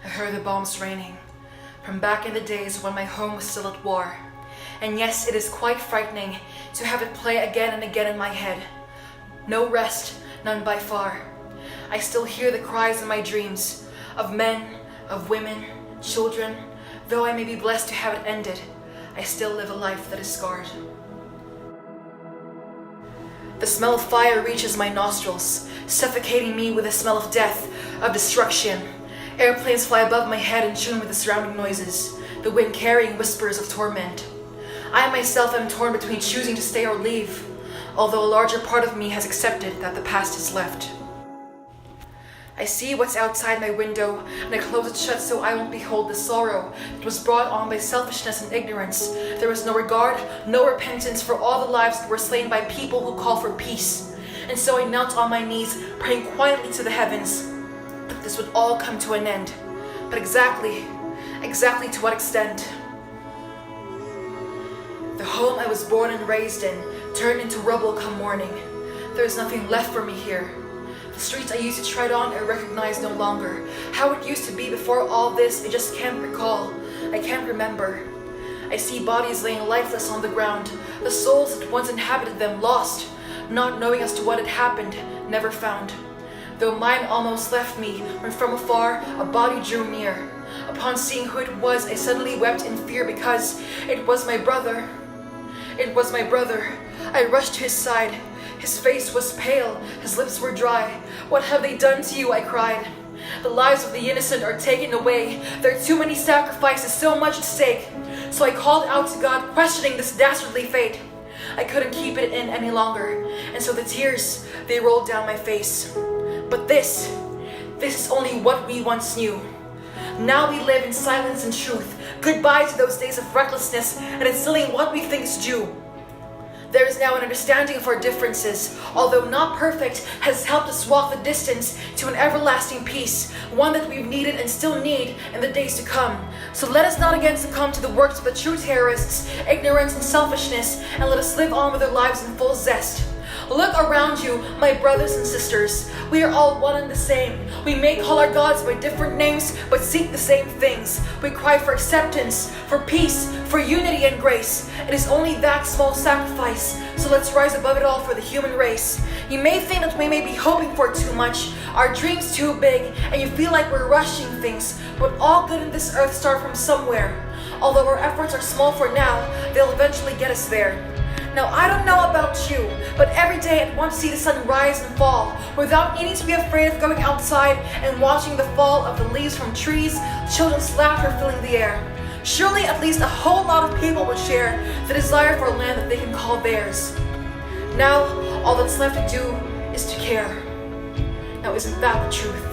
I heard the bombs raining, from back in the days when my home was still at war. And yes, it is quite frightening to have it play again and again in my head. No rest, none by far. I still hear the cries in my dreams, of men, of women, children. Though I may be blessed to have it ended, I still live a life that is scarred. The smell of fire reaches my nostrils, suffocating me with the smell of death, of destruction. Airplanes fly above my head in tune with the surrounding noises, the wind carrying whispers of torment. I myself am torn between choosing to stay or leave, although a larger part of me has accepted that the past is left. I see what's outside my window, and I close it shut so I won't behold the sorrow that was brought on by selfishness and ignorance. There was no regard, no repentance for all the lives that were slain by people who call for peace. And so I knelt on my knees, praying quietly to the heavens that this would all come to an end. But exactly to what extent? The home I was born and raised in turned into rubble come morning. There is nothing left for me here. The streets I used to tread on I recognize no longer. How it used to be before all this, I just can't recall. I can't remember. I see bodies laying lifeless on the ground, the souls that once inhabited them lost, not knowing as to what had happened, never found. Though mine almost left me, when from afar a body drew near. Upon seeing who it was, I suddenly wept in fear because it was my brother. It was my brother. I rushed to his side. His face was pale, his lips were dry. What have they done to you? I cried. The lives of the innocent are taken away. There are too many sacrifices, so much at stake. So I called out to God, questioning this dastardly fate. I couldn't keep it in any longer, and so the tears, they rolled down my face. But this is only what we once knew. Now we live in silence and truth. Goodbye to those days of recklessness and instilling what we think is due. There is now an understanding of our differences, although not perfect, has helped us walk the distance to an everlasting peace, one that we've needed and still need in the days to come. So let us not again succumb to the works of the true terrorists, ignorance and selfishness, and let us live on with our lives in full zest. Look around you, my brothers and sisters. We are all one and the same. We may call our gods by different names, but seek the same things. We cry for acceptance, for peace, for unity and grace. It is only that small sacrifice, so let's rise above it all for the human race. You may think that we may be hoping for too much, our dreams too big, and you feel like we're rushing things, but all good in this earth start from somewhere. Although our efforts are small for now, they'll eventually get us there. Now, I don't know about you, but every day I want to see the sun rise and fall without needing to be afraid of going outside and watching the fall of the leaves from trees, children's laughter filling the air. Surely at least a whole lot of people would share the desire for a land that they can call theirs. Now, all that's left to do is to care. Now, isn't that the truth?